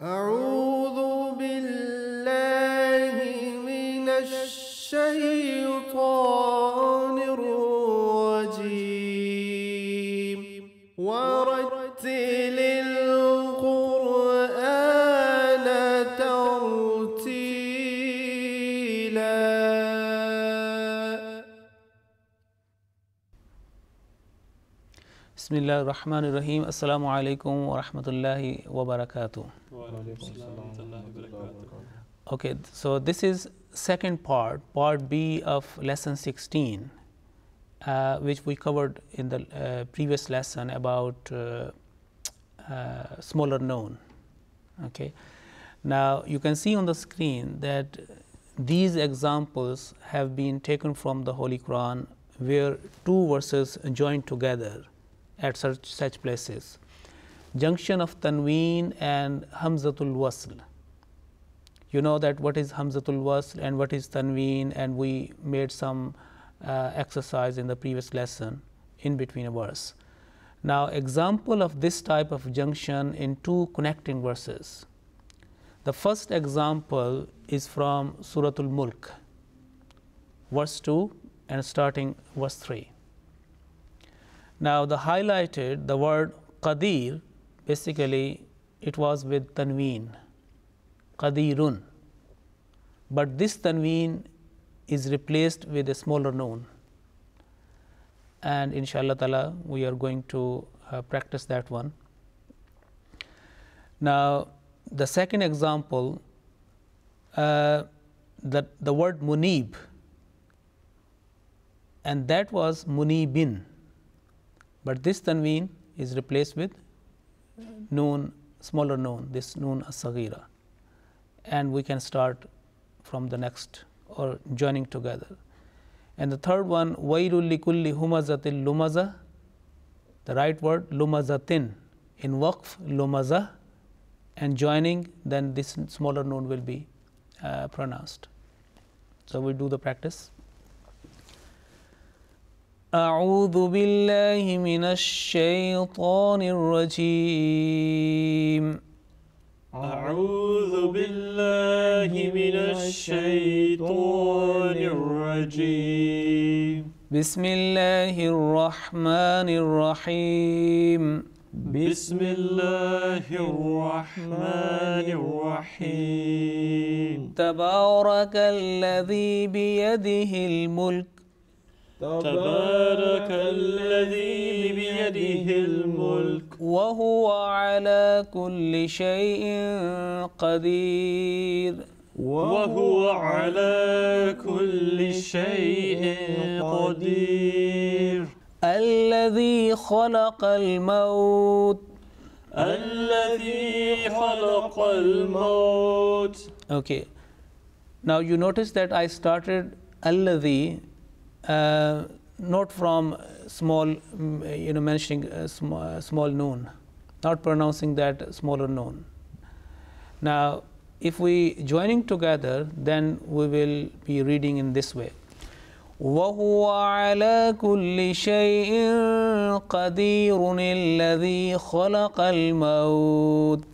أعوذ بالله من الشيطان الرجيم ورتل القرآن ترتيلا. Bismillah ar-Rahman ar-Rahim. Assalamu alaikum wa rahmatullahi wa barakatuh. Okay, so this is second part B of lesson 16, which we covered in the previous lesson about smaller noun. Okay, now you can see on the screen that these examples have been taken from the Holy Qur'an, where two verses joined together at such places. Junction of Tanween and Hamzatul Wasl. You know that what is Hamzatul Wasl and what is Tanween, and we made some exercise in the previous lesson in between a verse. Now, example of this type of junction in two connecting verses. The first example is from Suratul Mulk, verse 2 and starting verse 3. Now, the highlighted, the word Qadir, basically it was with Tanween, Qadirun. But this Tanween is replaced with a smaller noun. And inshallah ta'ala, we are going to practice that one. Now, the second example, the word Munib, and that was Munibin. But this Tanween is replaced with noon, smaller noun, this noon as-saghira. And we can start from the next or joining together. And the third one, Wailul likulli humazatil lumazah, the right word, lumazatin. In waqf, lumazah, and joining, then this smaller noun will be pronounced. So we do the practice. أعوذ بالله من الشيطان الرجيم أعوذ بالله من الشيطان الرجيم بسم الله الرحمن الرحيم بسم الله الرحمن الرحيم تبارك الذي بيده الملك تبارك الذي بيده الملك وهو على كل شيء قدير وهو على كل شيء قدير الذي خلق الموت الذي خلق الموت. Okay, now you notice that I started الذي not from small, mentioning small noon, not pronouncing that smaller noon. Now, if we joining together, then we will be reading in this way. وهو على كل شيء قدير الذي خلق الموت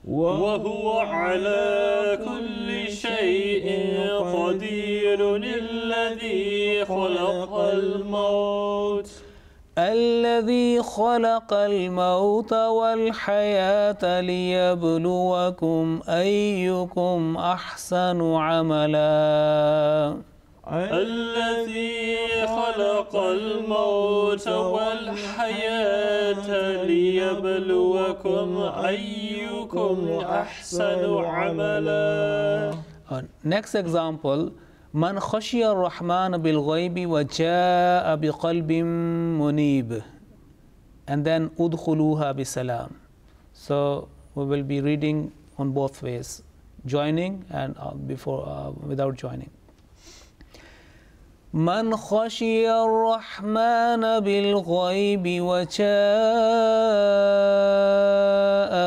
وهو على كل شيء قدير الذي خلق الموت الذي خلق الموت والحياة ليبلوكم أيكم أحسن عملا الذي خلق الموت والحياة ليبلوكم أيكم أحسن عملا. Next example, من خشي الرحمن بالغيب وجاء بقلب منيب, and then udkhuluha bisalam. So we will be reading on both ways, joining and without joining. من خشي الرحمن بالغيب وجاء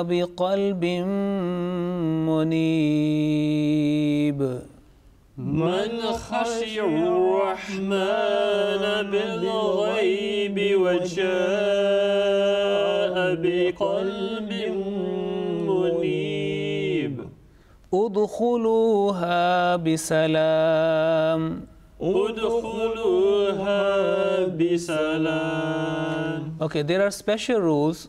بقلب منيب. من خشي الرحمن بالغيب وجاء بقلب منيب. udkhuluha bisalam. udkhuluha bisalam. Okay, there are special rules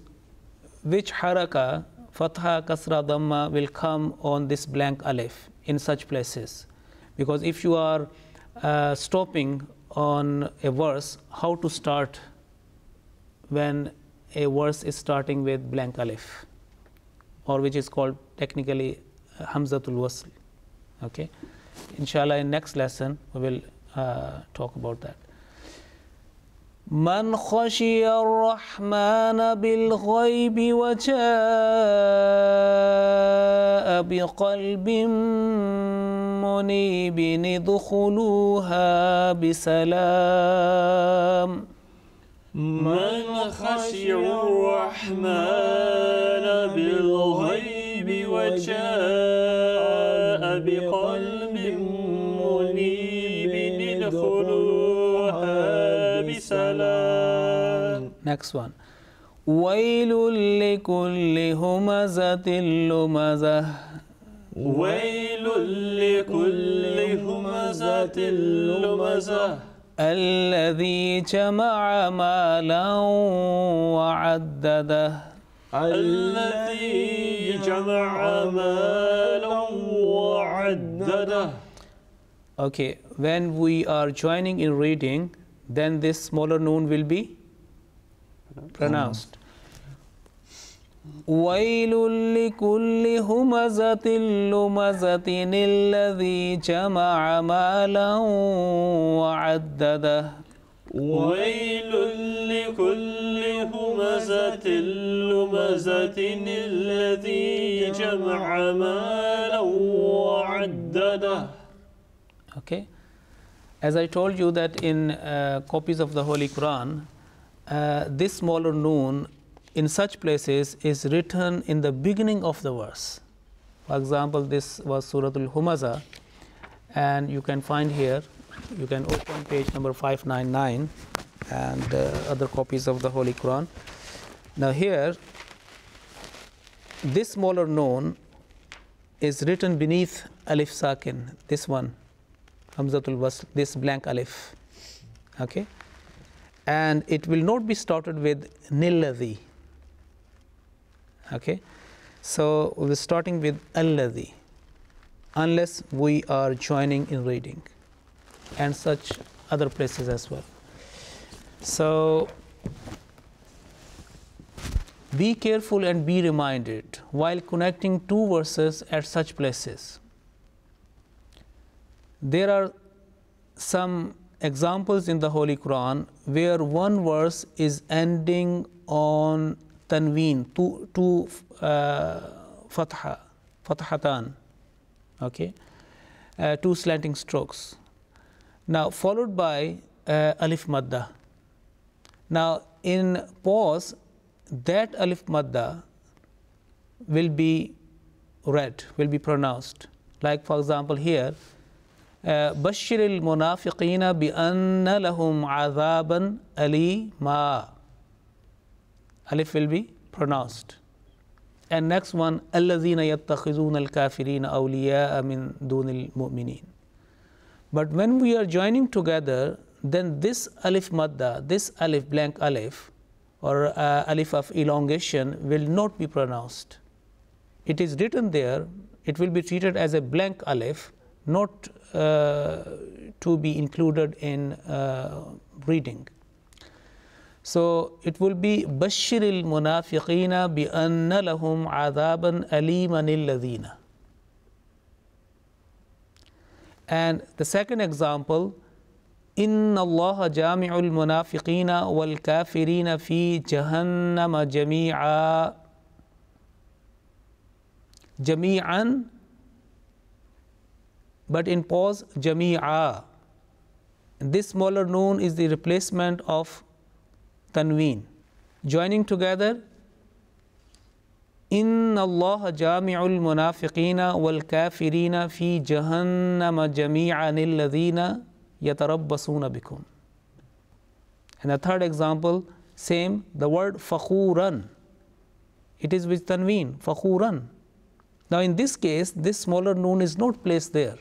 which haraka, fatha, kasra, dhamma will come on this blank alif in such places. Because if you are stopping on a verse, how to start when a verse is starting with blank alif, or which is called technically Humzatul Wasl. Okay, inshallah in next lesson we will talk about that. من خشي الرحمن بالغيب وجاء بقلب منيب ادخلوها بسلام. من خشي الرحمن بالغيب وجاء بقلب منيب ادخلوها بسلام. Next one. ويل لكل همزة لمزة. ويل لكل همزة لمزة. الذي جمع مالا وعدده. الذي جمع مالا وعدده. Okay, when we are joining in reading, then this smaller noon will be pronounced. ويل لكل همزة لمزة الذي جمع مالا وعدده. ويل لكل همزة لمزة الذي جمع مالا وعدده. Okay, as I told you that in copies of the Holy Quran, this smaller noon in such places is written in the beginning of the verse. For example, this was Suratul Humazah, and you can find here, you can open page number 599 and other copies of the Holy Quran. Now here, this smaller noon is written beneath alif sakin, this one, Hamzatul Wasl, this blank alif. Okay, and it will not be started with nilladhi. Okay, so we're starting with alladhi unless we are joining in reading, and such other places as well. So be careful and be reminded while connecting two verses at such places. There are some examples in the Holy Quran where one verse is ending on tanween, two fathatan, okay, two slanting strokes, now followed by alif madda. Now in pause, that alif madda will be read, will be pronounced. Like for example here, بشر المنافقين بأن لهم عذابا أليما. Alif will be pronounced. And next one, الذين يتخذون الكافرين أولياء من دون المؤمنين. But when we are joining together, then this alif madda, this alif, blank alif, or alif of elongation will not be pronounced. It is written there, it will be treated as a blank alif, not to be included in reading. So it will be بشر المنافقين بأن لهم عذابا أليما الذين. And the second example, إن الله جامع المنافقين والكافرين في جهنم جميعا. جميعا, but in pause, jami'a. This smaller noon is the replacement of tanween. Joining together, inna Allah jami'ul munafiqina wal kafirina fi jahannama jami'an alladhina yatarabbasuna bikum. And the third example, same, the word fakhuran. It is with tanween, fakhuran. Now in this case, this smaller noon is not placed there.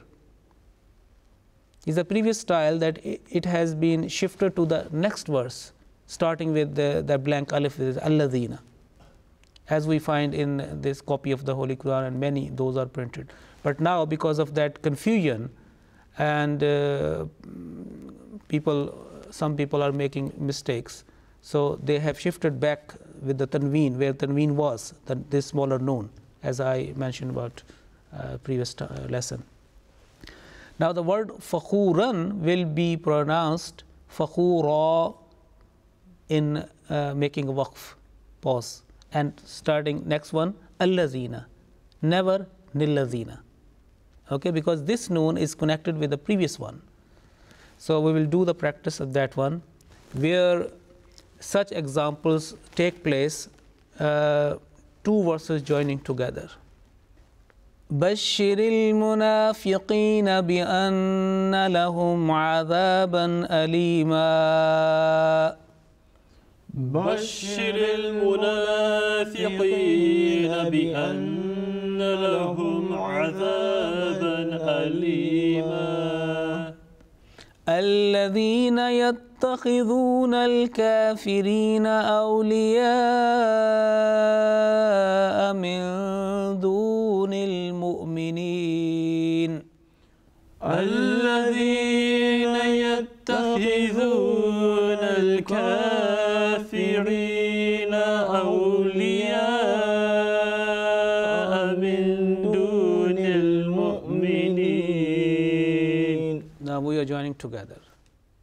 Is the previous style that it has been shifted to the next verse, starting with the blank alif, is alladhina, as we find in this copy of the Holy Quran, and many those are printed. But now, because of that confusion, and some people are making mistakes, so they have shifted back with the tanween, where tanween was this smaller noon, as I mentioned about previous lesson. Now the word fakhuran will be pronounced fakhura in making a waqf, pause, and starting next one allazina, never nillazina. Okay, because this noon is connected with the previous one. So we will do the practice of that one, where such examples take place, two verses joining together. بشر المنافقين بأن لهم عذابا أليما. بشر المنافقين بأن لهم عذابا أليما. الذين يتخذون الكافرين أولياء من دون المؤمنين. الذين يتخذون الكافرين أولياء من دون المؤمنين. Now we are joining together.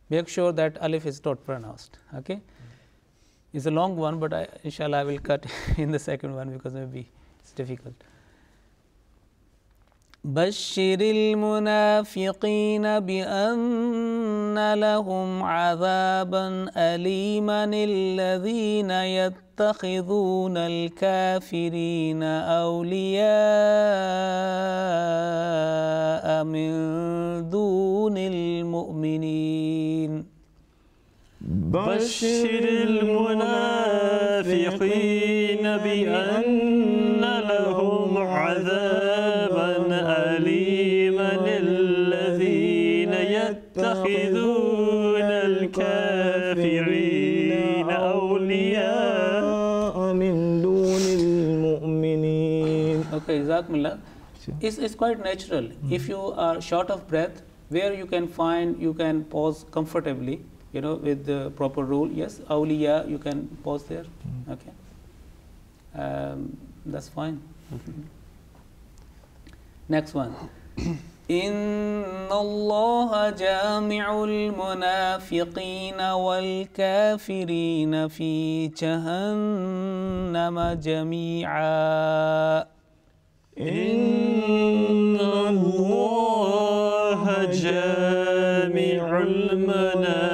Make sure that alif is not pronounced. Okay, it's a long one, but inshallah I will cut in the second one because maybe it's difficult. بشر المنافقين بأن لهم عذابا أليما الذين يتخذون الكافرين أولياء من دون المؤمنين. بشر المنافقين بأن لهم عذابا أليما الذين يتخذون الكافرين أولياء من دون المؤمنين. Okay, Jazakumullah. It's quite natural. If you are short of breath, where you can pause comfortably, with the proper rule. Yes, awliya, you can pause there. Okay, that's fine. Next one. إن الله جامع المنافقين والكافرين في جهنم جميعا. إن الله جامع المنافقين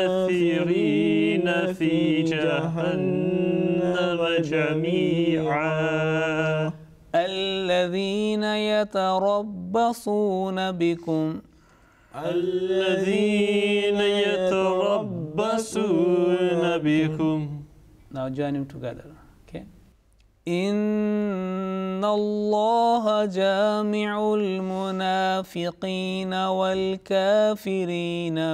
والكافرين في جهنم جميعا. الذين يتربصون بكم. الذين يتربصون بكم. Now join them together. Okay. إن الله جامع المنافقين والكافرين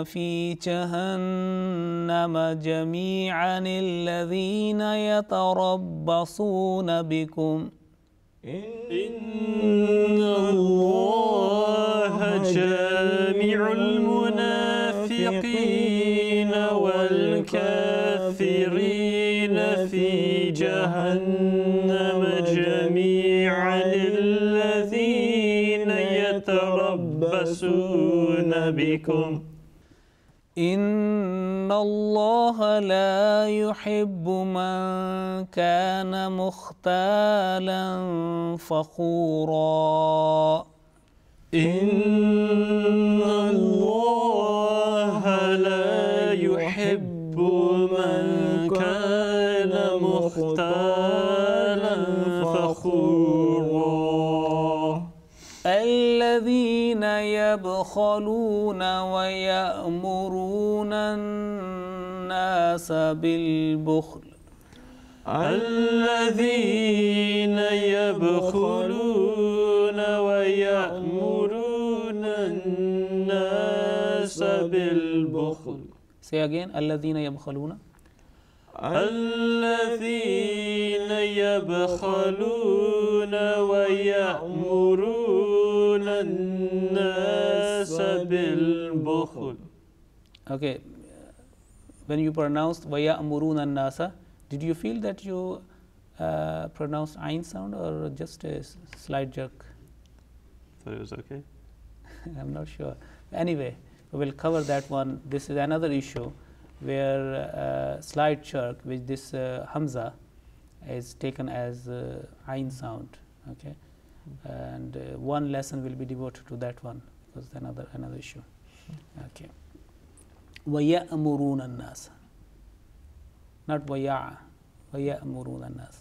في جهنم جميعا الذين يتربصون بكم. إن الله جامع المنافقين والكافرين في جهنم جميعا الذين يتربصون بكم. إن الله لا يحب من كان مختالا فخورا. إن الله لا يحب من كان مختالا فخورا. الذين يبخلون ويأمرون الناس بالبخل. الذين Say again, الذين يبخلون. الذين يبخلون ويأمرون الناس بالبخل. Okay, when you pronounced وَيَأْمُرُونَ النَّاسَ, did you feel that you pronounced ayn sound or just a slight jerk? Thought it was okay. I'm not sure. Anyway, we will cover that one. This is another issue where slight jerk with this Humazah is taken as ayn sound. Okay, and one lesson will be devoted to that one because another issue. Okay. وَيَأْمُرُونَ النَّاسَ, not وَيَأْمُرُونَ النَّاسَ.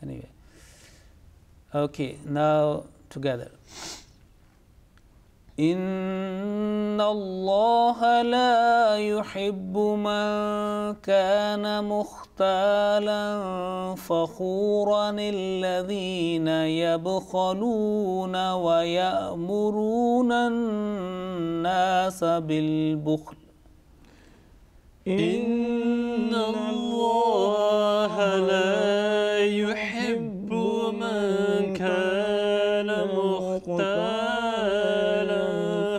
Anyway, okay, now together. إِنَّ اللَّهَ لَا يُحِبُّ مَنْ كَانَ مُخْتَالًا فَخُورًا الَّذِينَ يَبْخَلُونَ وَيَأْمُرُونَ النَّاسَ بِالْبُخْلِ. إن الله لا يحب من كان مختالا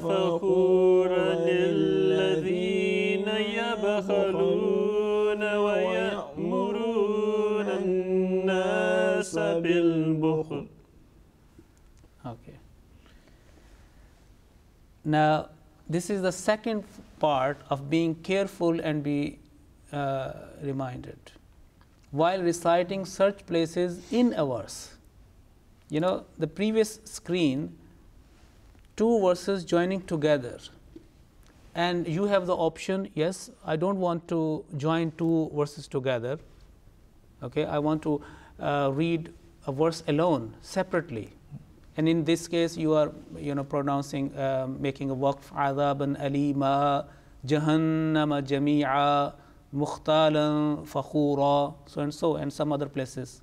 فخورا الذين يبخلون ويأمرون الناس بالبخل. Okay. Now, this is the second part of being careful and be reminded while reciting such places in a verse. You know, the previous screen, two verses joining together, and you have the option, yes, I don't want to join two verses together. Okay, I want to read a verse alone, separately. And in this case, you are, pronouncing, making a waqf, عَذَابًا أَلِيمًا جَهَنَّمَ جَمِيعًا مُخْتَالًا فَخُورًا, so and some other places.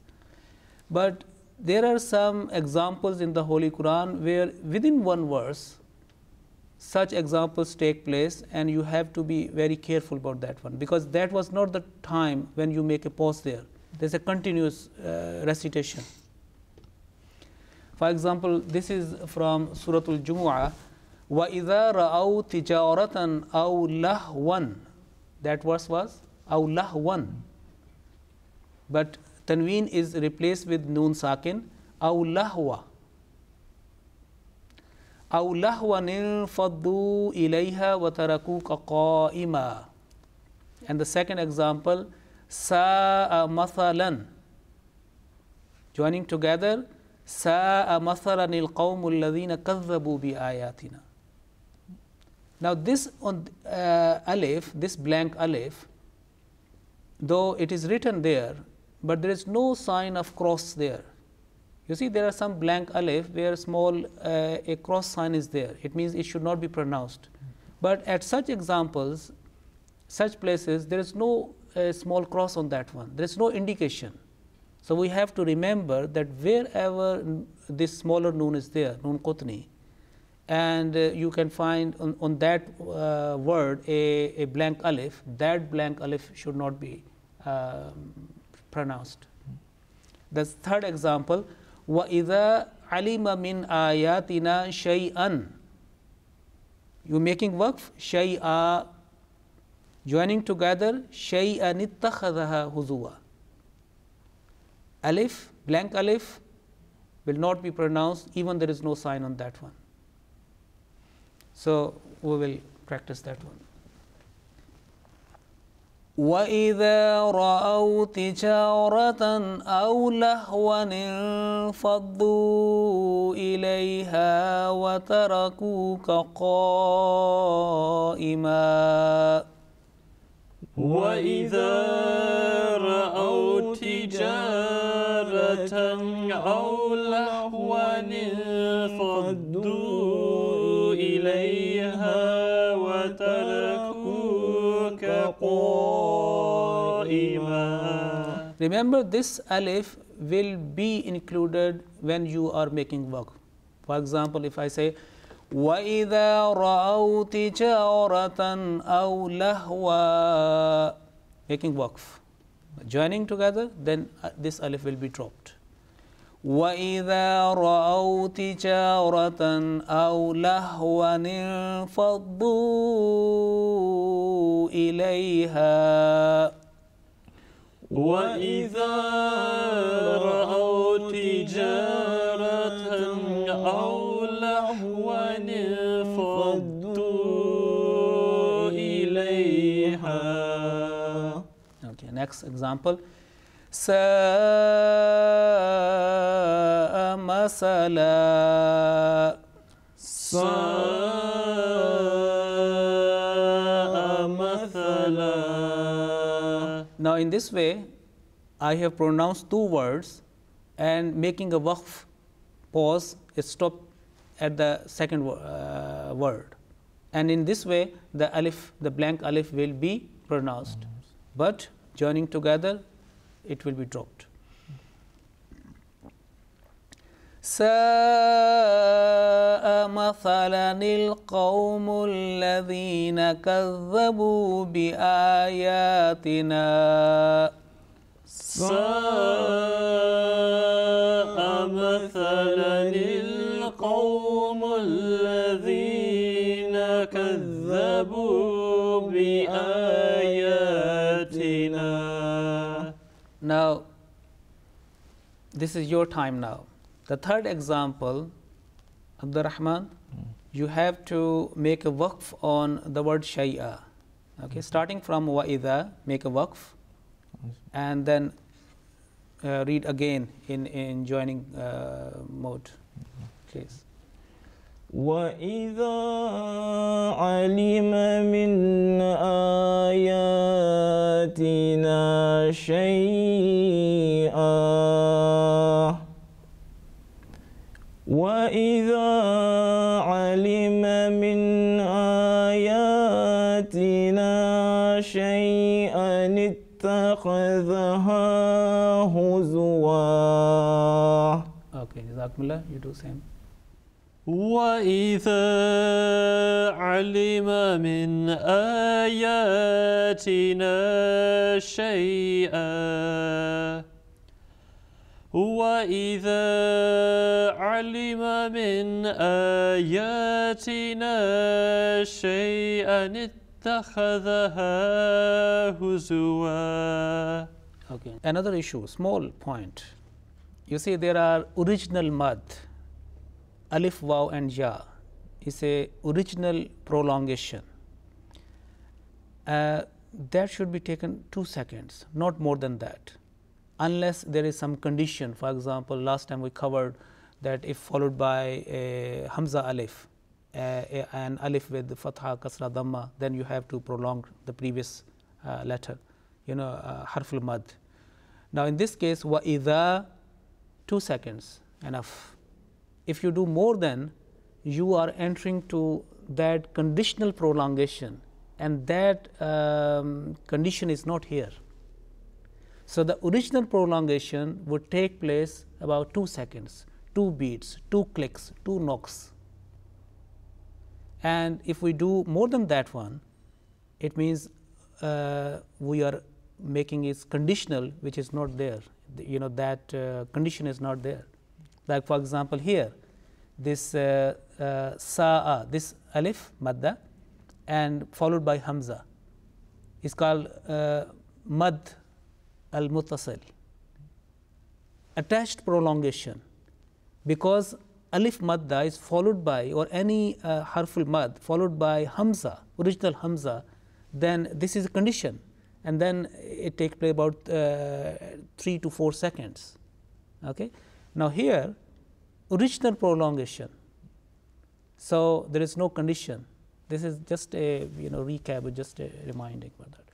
But there are some examples in the Holy Qur'an where within one verse, such examples take place, and you have to be very careful about that one, because that was not the time when you make a pause there. There's a continuous recitation. For example, this is from Suratul Jumu'ah. وَإِذَا رَأَوْا تِجَارَةً أَوْ لَهْوًا. That verse was أَوْ لَهْوًا. But tanween is replaced with noon sakin. أَوْ لَهْوًا. أَوْ لَهْوًا انفضوا إِلَيْهَا وَتَرَكُوكَ قَائِمًا. And the second example, سَاءَ مَثَلًا. Joining together, سَاءَ مَثَلًا الْقَوْمُ الَّذِينَ كَذَّبُوا بِآيَاتِنَا. Now this on alif, this blank alif, though it is written there, but there is no sign of cross there. You see, there are some blank alif where small a cross sign is there. It means it should not be pronounced. But at such examples, such places, there is no small cross on that one. There is no indication. So we have to remember that wherever this smaller noon is there, noon qutni, and you can find on that word a blank alif, that blank alif should not be pronounced. The third example, وَإِذَا عَلِمَ مِنْ آيَاتِنَا شَيْئًا. You making waqf, shay'a, joining together, shay'an ittakhadhaha huzwa. Alif, blank alif, will not be pronounced, even there is no sign on that one. So we will practice that one. وَإِذَا رَأَوْا تِجَارَةً أَوْ لَهْوًا انفَضُّوا إِلَيْهَا وَتَرَكُوكَ قَائِمًا. وَإِذَا رَأَوْا تِجَارَةً أَوْ لَهْوًا انفَضُّوا إِلَيْهَا وَتَرَكُوكَ قَائِمًا. Remember, this alif will be included when you are making waqf. For example, if I say وَإِذَا رَأَوْا تِجَارَةً أَوْ لَهْوًا. Making waqf. Joining together, then this alif will be dropped. وَإِذَا رَأَوْا تِجَارَةً أَوْ لَهْوًا انفَضُّوا إِلَيْهَا. وَإِذَا رَأَوْا تِجَارَةً أَوْ لَهْوًا انفَضُّوا إِلَيْهَا. Okay, next example. سَاءَ مَثَلًا. سَاءَ مَثَلًا. Now in this way, I have pronounced two words and making a waqf pause, stop at the second word. And in this way, the alif, the blank alif will be pronounced. But joining together, it will be dropped. سَاءَ مَثَلًا الْقَوْمُ الَّذِينَ كَذَّبُوا بِآيَاتِنَا. سَاءَ مَثَلًا الْقَوْمُ الَّذِينَ كَذَّبُوا بِآيَاتِنَا. Now, this is your time now. The third example, Abdurrahman, you have to make a waqf on the word shay'a. Okay, starting from wa'idha, make a waqf, and then read again in joining mode, please. وَإِذَا عَلِمَ مِنْ آيَاتِنَا شَيْئًا. وَإِذَا عَلِمَ مِنْ آيَاتِنَا شَيْئًا اتَّخَذَهَا هُزُوًا. Okay, Jazakumullah, you do same. وَإِذَا عَلِمَ مِنْ آيَاتِنَا شَيْئًا. وَإِذَا عَلِمَ مِنْ آيَاتِنَا شَيْئًا اتَّخَذَهَا هُزُوًا. Okay, another issue, small point. You see, there are original mad. Alif, Waw and Ya is a original prolongation. That should be taken 2 seconds, not more than that, unless there is some condition. For example, last time we covered that if followed by a Hamza alif, an alif with Fatha, Kasra, Dhamma, then you have to prolong the previous letter, harful mad. Now in this case, wa idha, 2 seconds, enough. If you do more than, you are entering to that conditional prolongation, and that condition is not here. So the original prolongation would take place about 2 seconds, 2 beats, 2 clicks, 2 knocks. And if we do more than that one, it means we are making it conditional, which is not there. That condition is not there. Like for example here, this sa'a, this alif, madda, and followed by hamza, is called mad al-muttasil, attached prolongation, because alif madda is followed by, or any harful mad followed by hamza, original hamza, then this is a condition, and then it takes place about 3 to 4 seconds. Okay. Now here, original prolongation, so there is no condition. This is just a recap, or just a reminding about that.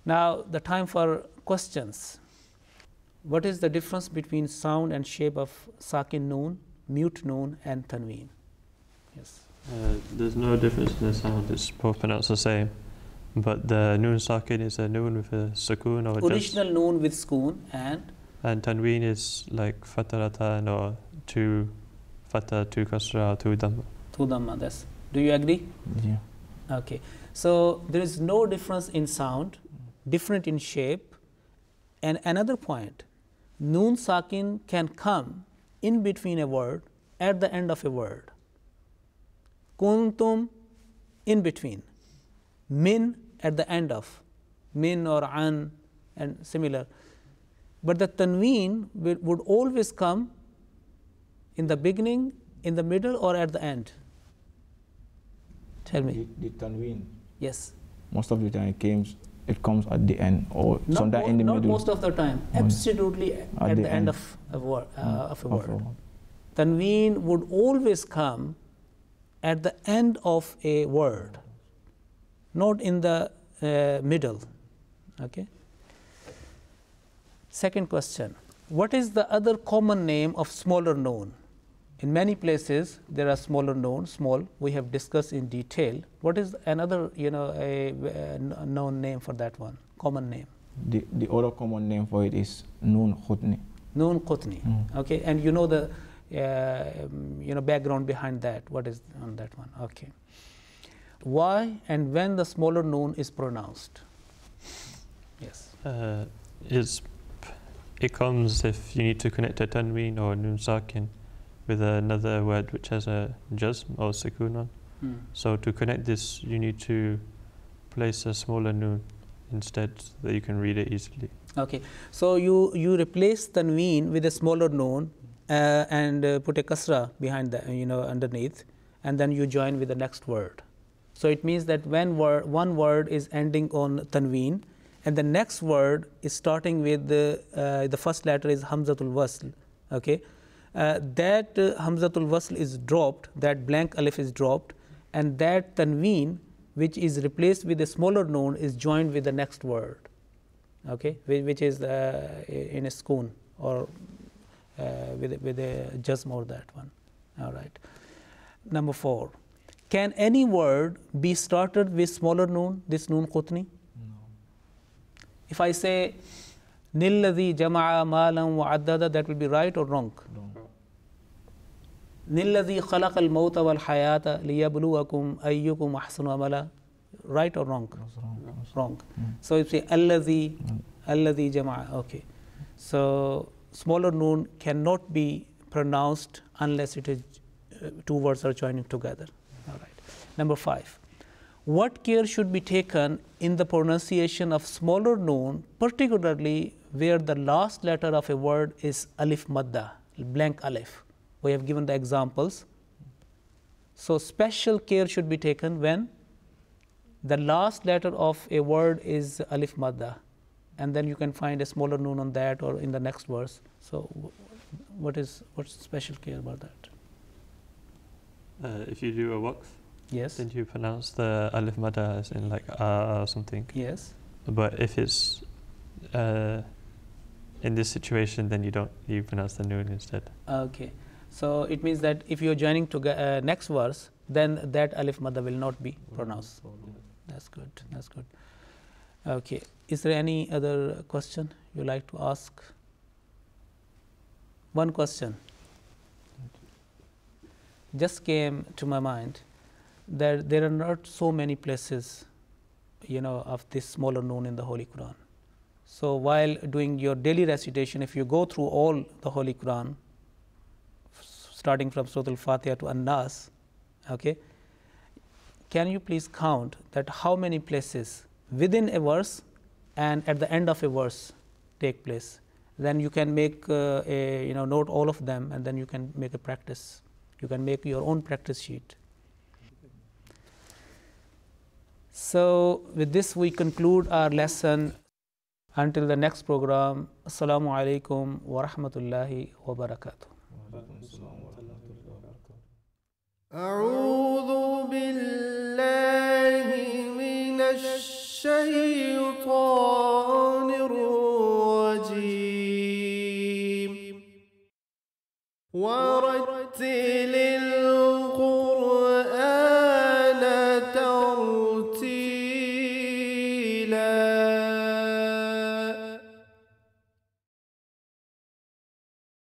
Now the time for questions. What is the difference between sound and shape of sakin noon, mute noon, and tanween? Yes. There's no difference in the sound. It's both pronounced the same. But the noon sakin is a noon with a sukoon or original noon with sukoon, and tanween is like fataratan or 2 fatha, 2 kasra, or 2 dhamma. Two dhamma. Do you agree? Yeah. Okay. So there is no difference in sound, different in shape. And another point, noon sakin can come in between a word, at the end of a word. Kuntum, in between. Min, at the end of. Min or an, and similar. But the tanween would always come in the beginning, in the middle, or at the end. Tell me. The tanween. Yes. Most of the time it comes at the end, or sometimes in the not middle. Not most of the time. Absolutely at the end of a word. Tanween would always come at the end of a word, not in the middle. Okay. Second question. What is the other common name of smaller noon? In many places there are smaller noun, small. We have discussed in detail. What is another, a known name for that one? Common name. The other common name for it is noon khutni. Noon khutni. Okay, and you know the background behind that. What is on that one? Okay. Why and when the smaller noon is pronounced? Yes. It comes if you need to connect a tanween or noon sakin with another word which has a jazm or sukoon on. So to connect this, you need to place a smaller noon instead so that you can read it easily. Okay, so you replace tanween with a smaller noon and put a kasra behind the, underneath, and then you join with the next word. So it means that when one word is ending on tanween, and the next word is starting with the first letter is Hamzatul Wasl. Okay. That Hamzatul Wasl is dropped, that blank alif is dropped, and that tanween, which is replaced with a smaller noun, is joined with the next word, okay, which is in a sukoon or with a jazm or that one. All right. Number 4. Can any word be started with smaller noun, this noon khutni? No. If I say Nilladhi jama'a malan wa addada, that will be right or wrong? Wrong. Nilladhi khalaqa al-mawta wal hayata liyabluwakum ayyukum ahsanu amala, right or wrong? Wrong. So you say alladhi jama'a. Okay. So smaller noon cannot be pronounced unless it is two words are joining together. All right. Number 5. What care should be taken in the pronunciation of smaller noon, particularly where the last letter of a word is alif madda, blank alif? We have given the examples. So special care should be taken when the last letter of a word is alif madda, and then you can find a smaller noon on that or in the next verse. So what's special care about that? If you do a waqf, Yes. then you pronounce the alif madda as in like or something. Yes. But if it's in this situation, then you pronounce the noon instead. Okay. So it means that if you are joining to next verse, then that alif madda will not be pronounced. That's good. That's good. Okay. Is there any other question you like to ask? One question just came to my mind, that there are not so many places, of this smaller noon in the Holy Quran. So while doing your daily recitation, if you go through all the Holy Quran, starting from Suratul Fatiha to An-Nas, okay, can you please count that how many places within a verse and at the end of a verse take place? Then you can make note all of them, and then you can make a practice. You can make your own practice sheet. So with this we conclude our lesson. Until the next program, Assalamu alaikum wa rahmatullahi wa barakatuh. أعوذ بالله من الشيطان الرجيم ورتل